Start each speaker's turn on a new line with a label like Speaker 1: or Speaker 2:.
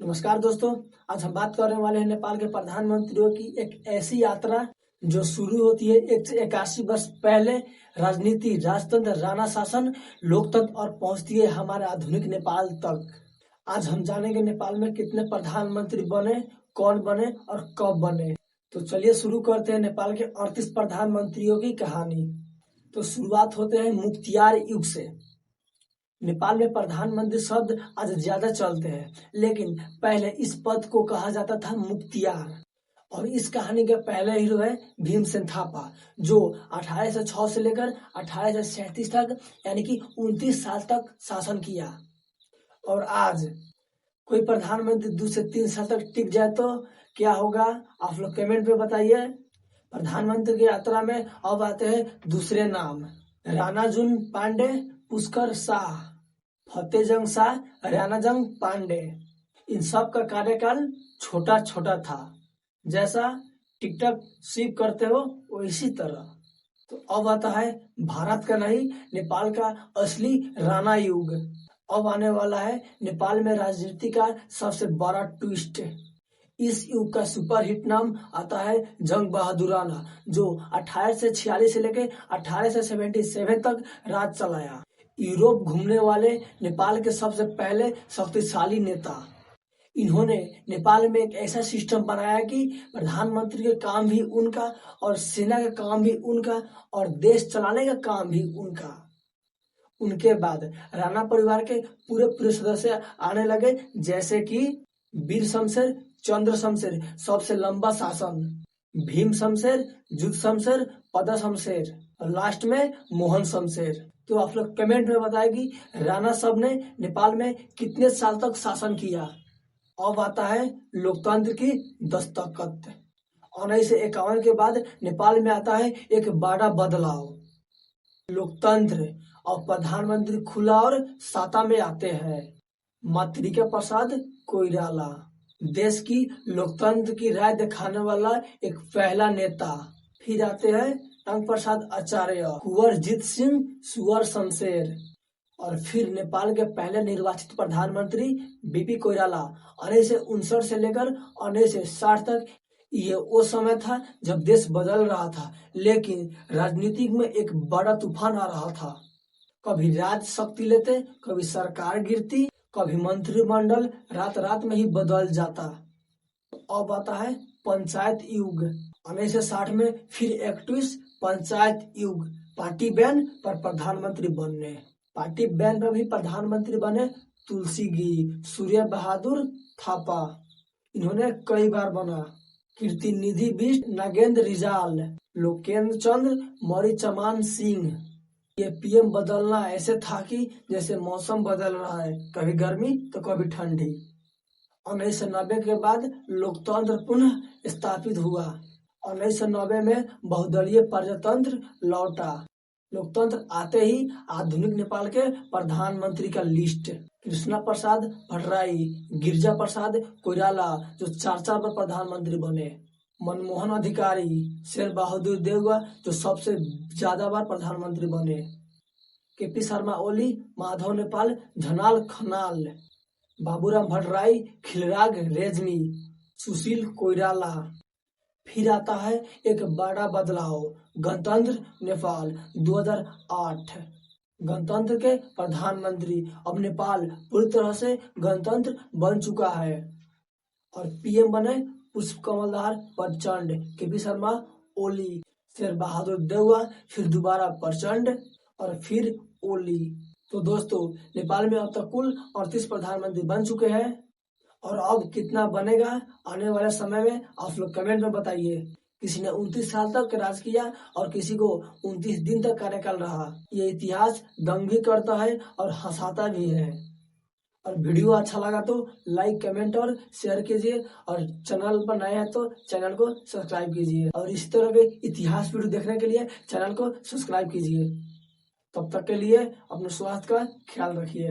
Speaker 1: नमस्कार दोस्तों। आज हम बात करने वाले हैं नेपाल के प्रधानमंत्रियों की एक ऐसी यात्रा जो शुरू होती है 181 वर्ष पहले राजनीति, राजतंत्र, राणा शासन, लोकतंत्र और पहुंचती है हमारे आधुनिक नेपाल तक। आज हम जानेंगे नेपाल में कितने प्रधानमंत्री बने, कौन बने और कब बने। तो चलिए शुरू करते हैं नेपाल के 38 प्रधानमंत्रियों की कहानी। तो शुरुआत होते हैं मुख्तियार युग से। नेपाल में प्रधानमंत्री शब्द आज ज्यादा चलते हैं, लेकिन पहले इस पद को कहा जाता था मुख्तियार। और इस कहानी के पहले हीरो है भीमसेन थापा, जो 1806 से लेकर 1837 तक यानी कि 29 साल तक शासन किया। और आज कोई प्रधानमंत्री 2 से 3 साल तक टिक जाए तो क्या होगा, आप लोग कमेंट में बताइए। प्रधानमंत्री की यात्रा में अब आते हैं दूसरे नाम। राणाजुन पांडे, पुष्कर शाह, फतेजंग शाह, राणाजंग पांडे। इन सब का कार्यकाल छोटा छोटा था, जैसा टिकटॉक स्वीप करते हो वो इसी तरह। तो अब आता है भारत का नहीं, नेपाल का असली राणा युग। अब आने वाला है नेपाल में राजनीति का सबसे बड़ा ट्विस्ट। इस युग का सुपरहिट नाम आता है जंग बहादुराना, जो 1846 से लेकर 1877 तक राज चलाया। यूरोप घूमने वाले नेपाल के सबसे पहले शक्तिशाली नेता। इन्होंने नेपाल में एक ऐसा सिस्टम बनाया कि प्रधानमंत्री का काम भी उनका और सेना का काम भी उनका और देश चलाने का काम भी उनका। उनके बाद राणा परिवार के पूरे पूरे सदस्य आने लगे, जैसे कि वीर शमशेर, चंद्र शमशेर सबसे लंबा शासन, भीम शमशेर, जुग शमशेर, पदा शमशेर और लास्ट में मोहन शमशेर। तो आप लोग कमेंट में बताएं कि राणा साहब ने नेपाल में कितने साल तक शासन किया। अब आता है लोकतंत्र की दस्तखत। 1951 के बाद नेपाल में आता है एक बड़ा बदलाव। लोकतंत्र और प्रधानमंत्री खुला और साता में आते हैं। मातृका प्रसाद कोइराला, देश की लोकतंत्र की राय दिखाने वाला एक पहला नेता। फिर आते हैं रंग प्रसाद आचार्य, कुंवरजीत सिंह सुवर शमशेर और फिर नेपाल के पहले निर्वाचित प्रधानमंत्री बीपी कोइराला। 1959 से लेकर 1960 तक ये वो समय था जब देश बदल रहा था, लेकिन राजनीति में एक बड़ा तूफान आ रहा था। कभी राज शक्ति लेते, कभी सरकार गिरती, कभी मंत्रिमंडल रात रात में ही बदल जाता। अब आता है पंचायत युग। 1960 में फिर एक ट्विस्ट, पंचायत युग। पार्टी बैन पर प्रधानमंत्री बनने। पार्टी बैन पर भी प्रधानमंत्री बने तुलसीगी, सूर्य बहादुर थापा। इन्होंने कई बार बना। कीर्तिनिधि बिष्ट, नागेंद्र रिजाल, लोकेंद्र चंद्र, मौरी चमान सिंह। ये पीएम बदलना ऐसे था कि जैसे मौसम बदल रहा है, कभी गर्मी तो कभी ठंडी। 1990 के बाद लोकतंत्र पुनः स्थापित हुआ। 1990 में बहुदलीय प्रजातंत्र लौटा। लोकतंत्र आते ही आधुनिक नेपाल के प्रधानमंत्री का लिस्ट। कृष्णा प्रसाद भट्टराई, गिरिजा प्रसाद कोइराला जो 4 4 बार प्रधानमंत्री बने, मनमोहन अधिकारी, शेर बहादुर देउवा जो सबसे ज्यादा बार प्रधानमंत्री बने, केपी शर्मा ओली, माधव नेपाल, झनाल खनाल, बाबूराम भट्टराई, खिलराग रेजनी, सुशील कोइराला। फिर आता है एक बड़ा बदलाव, गणतंत्र नेपाल 2008। गणतंत्र के प्रधानमंत्री। अब नेपाल पूरी तरह से गणतंत्र बन चुका है और पीएम बने पुष्प कमल दाहाल प्रचंड, केपी शर्मा ओली, शेर बहादुर देउवा, फिर दोबारा प्रचंड और फिर ओली। तो दोस्तों, नेपाल में अब तक कुल 38 प्रधानमंत्री बन चुके हैं और अब कितना बनेगा आने वाले समय में आप लोग कमेंट में बताइए। किसी ने 29 साल तक राज किया और किसी को 29 दिन तक कार्यकाल रहा। ये इतिहास दंग भी करता है और हंसाता भी है। और वीडियो अच्छा लगा तो लाइक, कमेंट और शेयर कीजिए और चैनल पर नए हैं तो चैनल को सब्सक्राइब कीजिए और इसी तरह के इतिहास वीडियो देखने के लिए चैनल को सब्सक्राइब कीजिए। तब तक के लिए अपने स्वास्थ्य का ख्याल रखिए।